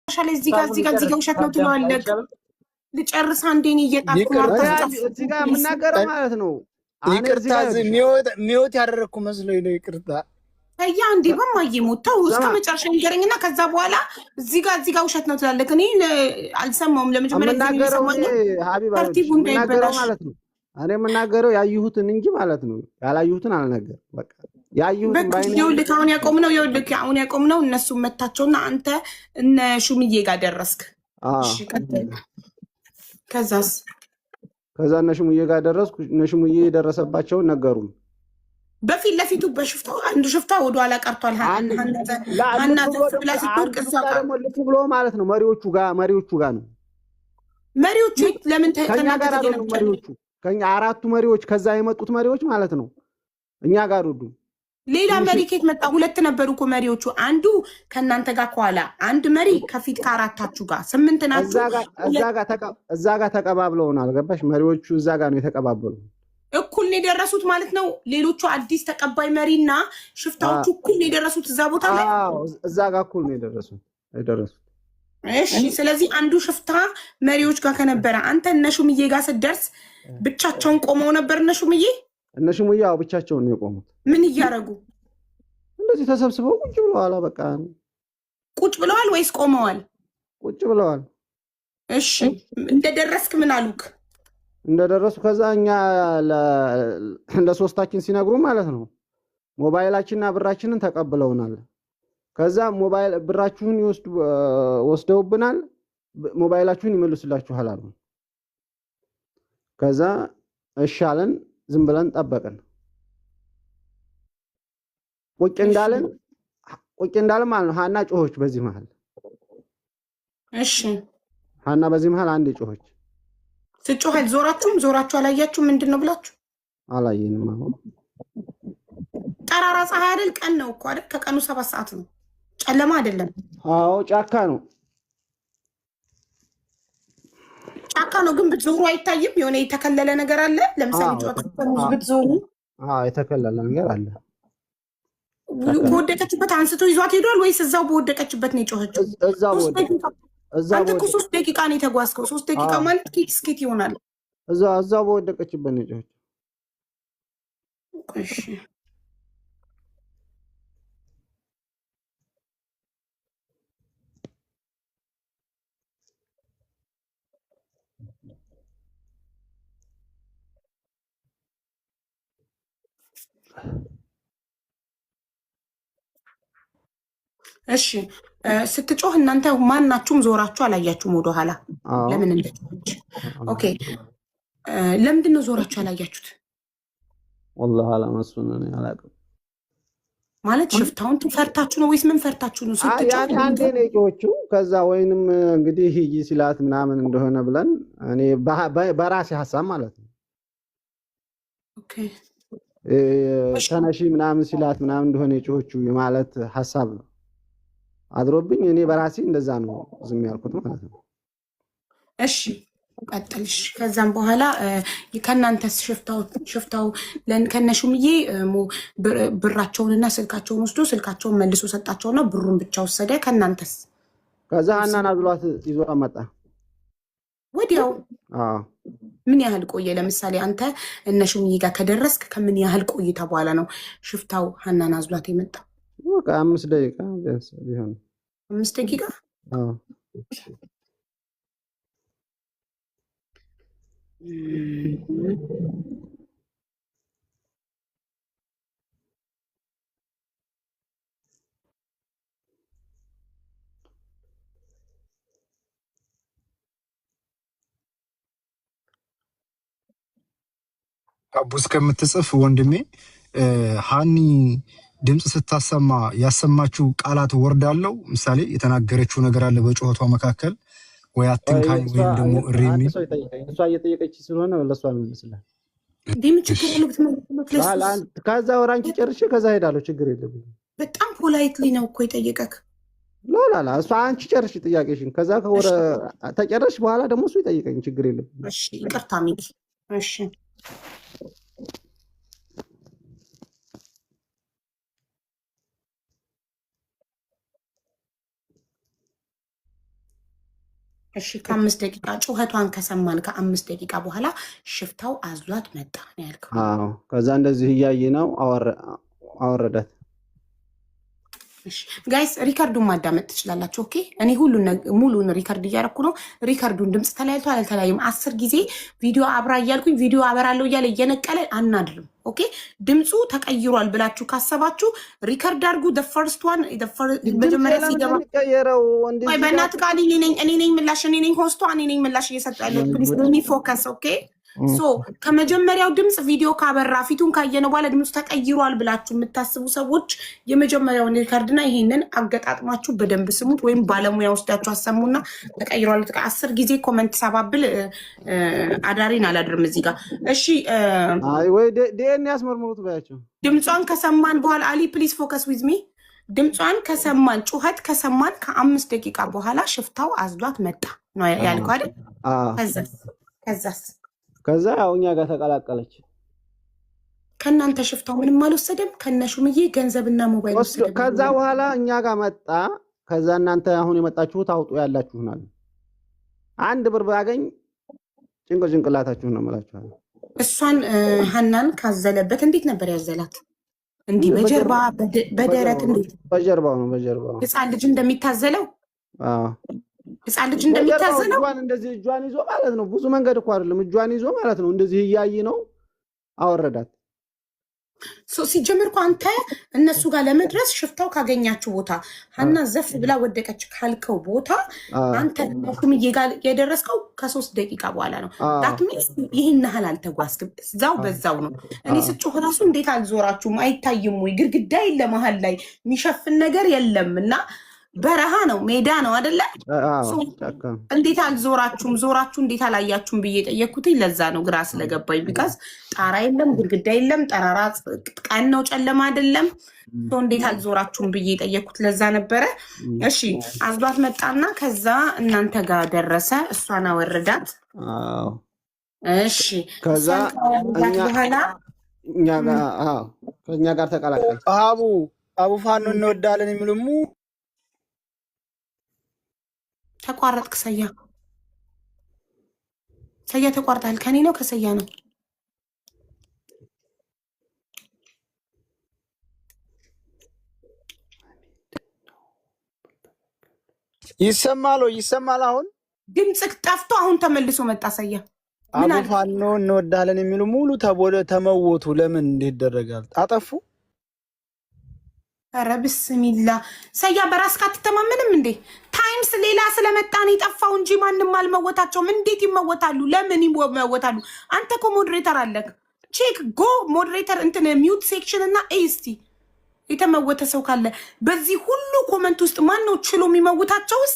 ሻለ እዚህ ጋር ውሸት ነው ትለዋለህ። ልጨርስ አንዴ እኔ እየጣፍኩ ማታስጣፍ እዚህ ጋር የምናገረው ማለት ነው። ይቅርታ ሚወት ያደረኩ መስሎኝ ነው። ይቅርታ አያ አንዴ በማዬ ሞታው እስከ መጨረሻ ንገረኝና ከዛ በኋላ እዚህ ጋር ውሸት ነው ትላለህ። እኔ አልሰማውም። ለመጀመሪያ ጊዜ ሰማኝ ሀቢባ ማለት ነው። እኔ የምናገረው ያዩሁትን እንጂ ማለት ነው። ያላዩሁትን አልነገርም። በቃ ያዩሁትን ባይኔ ይኸውልህ አሁን ያቆምነው እነሱ መታቸውና አንተ እነ ሹምዬ ጋር ደረስክ። እሺ ከዛ እነ ሹምዬ ጋር ደረስኩ። እነ ሹምዬ የደረሰባቸውን ነገሩን በፊት ለፊቱ በሽፍታው አንዱ ሽፍታ ወደ ኋላ ቀርቷል። ሀና ብላ ስትወርቅ እሷ ደግሞ ልክ ብሎ ማለት ነው። መሪዎቹ ጋር ነው። መሪዎቹ ለምን ከኛ ጋር አይደሉም? መሪዎቹ ከኛ አራቱ መሪዎች ከዛ የመጡት መሪዎች ማለት ነው እኛ ጋር ወዱ። ሌላ መሪ ከየት መጣ? ሁለት ነበሩ እኮ መሪዎቹ። አንዱ ከእናንተ ጋር ከኋላ፣ አንድ መሪ ከፊት ከአራታችሁ ጋር 8 ናችሁ። እዛ ጋር ተቀባብለውናል። ገባሽ? መሪዎቹ እዛ ጋር ነው የተቀባበሉ። እኩል ነው የደረሱት ማለት ነው። ሌሎቹ አዲስ ተቀባይ መሪና ሽፍታዎቹ እኩል ነው የደረሱት እዛ ቦታ ላይ። እዛ ጋር እኩል ነው የደረሱት። እሺ፣ ስለዚህ አንዱ ሽፍታ መሪዎች ጋር ከነበረ አንተ እነ ሹምዬ ጋር ስትደርስ ብቻቸውን ቆመው ነበር። እነ ሹምዬ ብቻቸውን ነው የቆሙት። ምን እያደረጉ? እንደዚህ ተሰብስበው ቁጭ ብለዋል። በቃ ቁጭ ብለዋል ወይስ ቆመዋል? ቁጭ ብለዋል። እሺ፣ እንደደረስክ ምን አሉክ? እንደደረሱ ከዛ እኛ ለሶስታችን ሲነግሩ ማለት ነው ሞባይላችንና ብራችንን ተቀብለውናል። ከዛ ሞባይል ብራችሁን ወስደውብናል፣ ሞባይላችሁን ይመልሱላችኋል አሉ። ከዛ እሺ አለን። ዝም ብለን ጠበቅን። ቁጭ እንዳለን ማለት ነው ሀና ጮሆች በዚህ መሃል። እሺ ሀና በዚህ መሃል አንዴ ጮሆች። ስጮሃል ዞራችሁ አላያችሁ? ምንድን ነው ብላችሁ አላየንም። አሁን ጠራራ ፀሐይ አይደል? ቀን ነው እኮ አይደል? ከቀኑ 7 ሰዓት ነው። ጨለማ አይደለም። አዎ ጫካ ነው ግን ብትዞሩ አይታይም? የሆነ የተከለለ ነገር አለ። ለምሳሌ ብትዞሩ የተከለለ ነገር አለ። በወደቀችበት አንስቶ ይዟት ሄዷል ወይስ እዛው በወደቀችበት ነው የጮኸችው? አንተ እኮ 3 ደቂቃ ነው የተጓዝከው። 3 ደቂቃ ማለት ስኬት ይሆናል። እዛው በወደቀችበት ነው የጮኸችው። እሺ እሺ ስትጮህ እናንተ ማናችሁም ዞራችሁ አላያችሁም ወደኋላ? ለምን እንደጮች? ኦኬ ለምንድን ነው ዞራችሁ አላያችሁት? والله አላመሱን እኔ አላውቅም። ማለት ሽፍታውን ፈርታችሁ ነው ወይስ ምን ፈርታችሁ ነው ስትጮህ? አንዴ ነው የጮኸችው። ከዛ ወይንም እንግዲህ ሂጂ ሲላት ምናምን እንደሆነ ብለን እኔ በራሴ ሐሳብ ማለት ነው ኦኬ ተነሺ ምናምን ሲላት ምናምን እንደሆነ የጮኸችው ማለት ሐሳብ ነው አድሮብኝ። እኔ በራሴ እንደዛ ነው ዝም ያልኩት ማለት ነው። እሺ ቀጥልሽ። ከዛም በኋላ ከእናንተስ ሽፍታው ከነሹምዬ ብራቸውንና ስልካቸውን ወስዶ ስልካቸውን መልሶ ሰጣቸውና ብሩን ብቻ ወሰደ። ከእናንተስ? ከዛ ሀናን አዝሏት ይዞ መጣ ወዲያው። ምን ያህል ቆየ? ለምሳሌ አንተ እነሹምዬ ጋር ከደረስክ ከምን ያህል ቆይታ በኋላ ነው ሽፍታው ሀናን አዝሏት የመጣ? 5 ደቂቃ ቢያንስ ቢሆን 5 ደቂቃ። አቡ እስከምትጽፍ ወንድሜ ሃኒ ድምፅ ስታሰማ ያሰማችው ቃላት ወርድ አለው። ምሳሌ የተናገረችው ነገር አለ በጩኸቷ መካከል ወይ አትንካኝ ወይም ደግሞ እሪሚ እሷ እየጠየቀች ስለሆነ ለሷ ነው መስላል። ከዛ ወራንቺ ጨርሼ ከዛ ሄዳለሁ። ችግር የለብኝ። በጣም ፖላይትሊ ነው እኮ የጠየቀክ። ላላ እሷ አንቺ ጨርሽ ጥያቄሽን። ከዛ ከወረ ተጨረሽ በኋላ ደግሞ እሱ ይጠይቀኝ። ችግር የለብኝ። እሺ ይቅርታ ሚኪ። እሺ እሺ ከ5 ደቂቃ ጩኸቷን ከሰማን ከ5 ደቂቃ በኋላ ሽፍታው አዝሏት መጣ ነው ያልከው? አዎ። ከዛ እንደዚህ እያየ ነው አወረዳት። እሺ ጋይስ ሪካርዱን ማዳመጥ ትችላላችሁ። ኦኬ እኔ ሙሉን ሪካርድ እያደረኩ ነው። ሪካርዱን ድምፅ ተለያይቷል አልተለያየም 10 ጊዜ ቪዲዮ አብራ እያልኩኝ ቪዲዮ አበራለሁ እያለ እየነቀለ አናድርም። ኦኬ ድምፁ ተቀይሯል ብላችሁ ካሰባችሁ ሪካርድ አድርጉ። ፈርስት ዋን መጀመሪያ ሲገባ በእናትህ ቃል እኔ ነኝ ምላሽ እኔ ነኝ ሆስቷ እኔ ነኝ ምላሽ እየሰጠ ያለው ፕሊዝ ሚ ፎከስ ኦኬ ሶ ከመጀመሪያው ድምፅ ቪዲዮ ካበራ ፊቱን ካየነው በኋላ ድምፁ ተቀይሯል ብላችሁ የምታስቡ ሰዎች የመጀመሪያውን ሪካርድና ይሄንን አገጣጥማችሁ በደንብ ስሙት፣ ወይም ባለሙያ ወስዳችሁ አሰሙና ተቀይሯል 10 ጊዜ ኮመንት ሳባብል አዳሪን አላድርም እዚህ ጋር። እሺ አይ ወይ ዲኤንኤ ያስመርምሩት ባያቸው። ድምጿን ከሰማን በኋላ አሊ ፕሊዝ ፎከስ ዊዝ ሚ። ድምጿን ከሰማን ጩኸት ከሰማን ከ5 ደቂቃ በኋላ ሽፍታው አዝሏት መጣ ነው ያልከው አይደል? ከዛ ያው እኛ ጋር ተቀላቀለች። ከእናንተ ሽፍታው ምንም አልወሰደም? ከነሹምዬ ገንዘብና ሞባይል ወሰደ። ከዛ በኋላ እኛ ጋር መጣ። ከዛ እናንተ አሁን የመጣችሁት አውጡ ያላችሁናል። 1 ብር ባገኝ ጭንቅላታችሁን ነው የምላችኋለሁ። እሷን ሀናን ካዘለበት እንዴት ነበር ያዘላት? እንዲህ በጀርባ በደረት እንዴት? በጀርባው ነው በጀርባው። ህፃን ልጅ እንደሚታዘለው ህፃን ልጅ እንደሚታዘለው እንደዚህ እጇን ይዞ ማለት ነው። ብዙ መንገድ እኮ አይደለም እጇን ይዞ ማለት ነው። እንደዚህ እያይ ነው አወረዳት። ሲጀምር እኮ አንተ እነሱ ጋር ለመድረስ ሽፍታው ካገኛችሁ ቦታ ሀና ዘፍ ብላ ወደቀች ካልከው ቦታ አንተ ሹምዬ ጋር የደረስከው ከ3 ደቂቃ በኋላ ነው። ዳት ሚንስ ይህን ያህል አልተጓዝክም። እዛው በዛው ነው። እኔ ስጮህ ራሱ እንዴት አልዞራችሁም? አይታይም ወይ? ግድግዳ የለ መሀል ላይ የሚሸፍን ነገር የለም እና በረሃ ነው ሜዳ ነው አይደለ? እንዴት አልዞራችሁም? ዞራችሁ እንዴት አላያችሁም ብዬ ጠየቅኩት። ለዛ ነው ግራ ስለገባኝ። ቢካዝ ጣራ የለም ግድግዳ የለም ጠራራ ቀን ነው ጨለማ አይደለም። እንዴት አልዞራችሁም ብዬ ጠየቅኩት። ለዛ ነበረ። እሺ አዝሏት መጣና ከዛ እናንተ ጋር ደረሰ። እሷን አወረዳት። እሺ ከዛ በኋላ ከእኛ ጋር ተቀላቀለች። አቡ ፋኖ እንወዳለን የሚሉሙ ተቋረጥክ። ሰያ ተቋርጣል። ከኔ ነው ከሰያ ነው? ይሰማል? አሁን ድምፅክ ጠፍቶ አሁን ተመልሶ መጣ። ሰያ አቡ ፋኖ እንወዳለን የሚሉ ሙሉ ተመወቱ። ለምን እንዴት ይደረጋል? አጠፉ። ኧረ ብስሚላ ሰያ በራስክ አትተማመንም እንዴ? ታይምስ ሌላ ስለመጣን የጠፋው እንጂ ማንም አልመወታቸውም። እንዴት ይመወታሉ? ለምን ይመወታሉ? አንተ እኮ ሞዴሬተር አለክ። ቼክ ጎ ሞዴሬተር እንትን ሚውት ሴክሽን እና ኤስቲ የተመወተ ሰው ካለ በዚህ ሁሉ ኮመንት ውስጥ ማን ነው ችሎ የሚመውታቸውስ?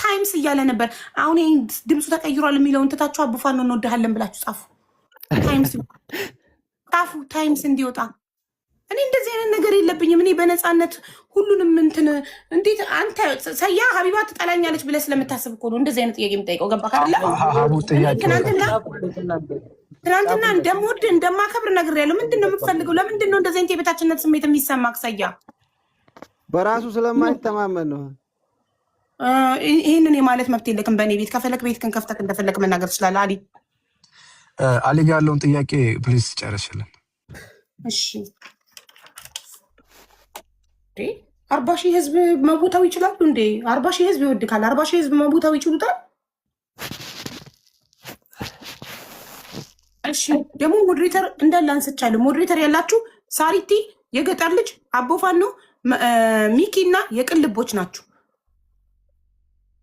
ታይምስ እያለ ነበር። አሁን ድምፁ ተቀይሯል የሚለውን ትታችሁ አቡ ፋኖ እንወድሃለን ብላችሁ ጻፉ። ታይምስ እንዲወጣ። እኔ እንደዚህ አይነት ነገር የለብኝም። እኔ በነፃነት ሁሉንም እንትን እንዴት አንተ ሰያ ሀቢባ ትጠላኛለች ብለህ ስለምታስብ እኮ ነው እንደዚህ አይነት ጥያቄ የምጠይቀው። ገባህ አይደለ? ትናንትና እንደምወድ እንደማከብር ነግሬያለሁ። ምንድን ነው የምትፈልገው? ለምንድን ነው እንደዚህ አይነት የቤታችነት ስሜት የሚሰማክ? ሰያ በራሱ ስለማይተማመን ነው። ይህንን የማለት መብት የለክም በእኔ ቤት። ከፈለክ ቤትክን ከፍተክ እንደፈለክ መናገር ትችላለህ። አሊ ጋር ያለውን ጥያቄ ፕሊዝ ጨርስልን። እሺ 40 ሺህ ህዝብ መቦታው ይችላሉ እንዴ? 40 ሺህ ህዝብ ይወድካል። 40 ሺህ ህዝብ መቦታው ይችሉታል? እሺ ደግሞ ሞዴሬተር እንዳለ አንስቻለሁ። ሞዴሬተር ያላችሁ ሳሪቲ የገጠር ልጅ አቦፋኖ ሚኪ እና የቅልቦች ናችሁ።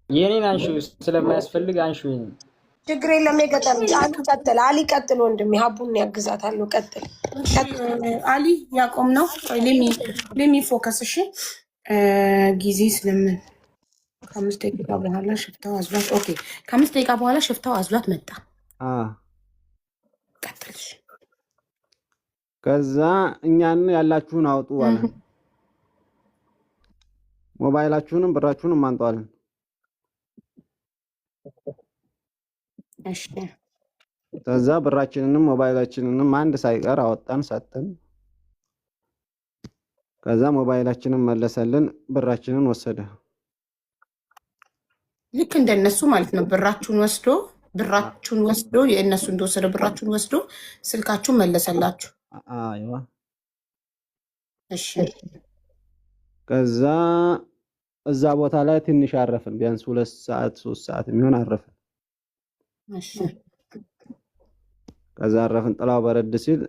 የኔን አንሹ ስለማያስፈልግ አንሹ። ችግር የለም። የገጠር ልጅ አሊ ቀጥል። አሊ ቀጥል ወንድሜ፣ ሀቡን ያግዛታለሁ። ቀጥል አሊ። ያቆም ነው ሌሚ ፎከስ። እሺ ጊዜ ስለምን ከ5 ደቂቃ በኋላ ሽፍታው አዝሏት። ኦኬ ከ5 ደቂቃ በኋላ ሽፍታው አዝሏት መጣ። ቀጥል። ከዛ እኛን ያላችሁን አውጡ አለ። ሞባይላችሁንም ብራችሁንም አንጧለን። እሺ ከዛ ብራችንንም ሞባይላችንንም አንድ ሳይቀር አወጣን ሰጠን። ከዛ ሞባይላችንን መለሰልን፣ ብራችንን ወሰደ። ልክ እንደነሱ ማለት ነው። ብራችሁን ወስዶ የእነሱ እንደወሰደ ብራችሁን ወስዶ ስልካችሁን መለሰላችሁ። አይዋ እሺ ከዛ እዛ ቦታ ላይ ትንሽ አረፍን። ቢያንስ 2 ሰዓት 3 ሰዓት የሚሆን አረፍን። እሺ ከዛ አረፍን። ጥላው በረድ ሲል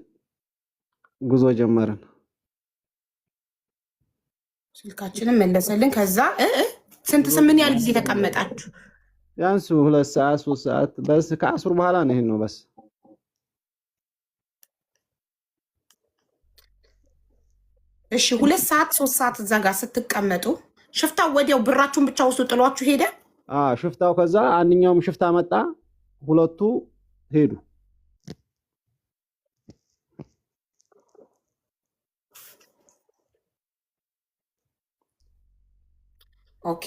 ጉዞ ጀመርን። ስልካችንን መለሰልን። ከዛ ምን ያህል ጊዜ ተቀመጣችሁ? ቢያንስ 2 ሰዓት 3 ሰዓት በስ ከአስሩ በኋላ ነው ይሄን ነው በስ እሺ 2 ሰዓት 3 ሰዓት እዛ ጋር ስትቀመጡ ሽፍታው ወዲያው ብራችሁን ብቻ ወስዶ ጥሏችሁ ሄደ? ሽፍታው ከዛ አንኛውም ሽፍታ መጣ፣ ሁለቱ ሄዱ። ኦኬ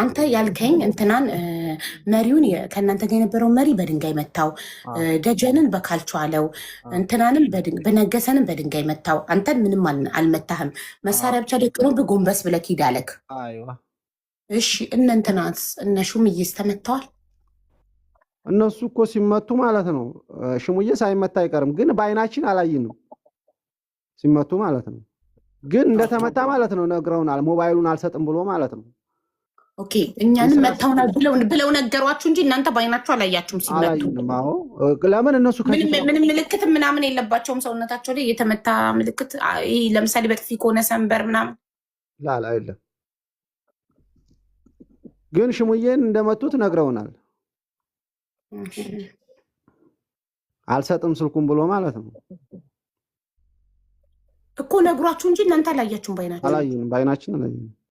አንተ ያልከኝ እንትናን መሪውን ከእናንተ ጋር የነበረው መሪ በድንጋይ መታው፣ ደጀንን በካልቾ አለው፣ እንትናንም በነገሰንም በድንጋይ መታው። አንተን ምንም አልመታህም፣ መሳሪያ ብቻ ደቅኖብህ ጎንበስ ብለህ ሂድ አለክ። እሺ እነ እንትናስ እነ ሹምዬስ ተመተዋል? እነሱ እኮ ሲመቱ ማለት ነው። ሽሙዬ ሳይመታ አይቀርም፣ ግን በአይናችን አላየንም ሲመቱ ማለት ነው። ግን እንደተመታ ማለት ነው ነግረውናል። ሞባይሉን አልሰጥም ብሎ ማለት ነው። ኦኬ እኛንም መታውናል ብለው ነገሯችሁ እንጂ እናንተ በአይናችሁ አላያችሁም ሲመቱ? ለምን እነሱ ምንም ምልክት ምናምን የለባቸውም ሰውነታቸው ላይ የተመታ ምልክት? ይህ ለምሳሌ በጥፊ ከሆነ ሰንበር ምናምን ላላ የለም። ግን ሽሙዬን እንደመቱት ነግረውናል። አልሰጥም ስልኩን ብሎ ማለት ነው እኮ ነግሯችሁ እንጂ እናንተ አላያችሁም በአይናችሁ? አላየንም፣ በአይናችን አላየንም።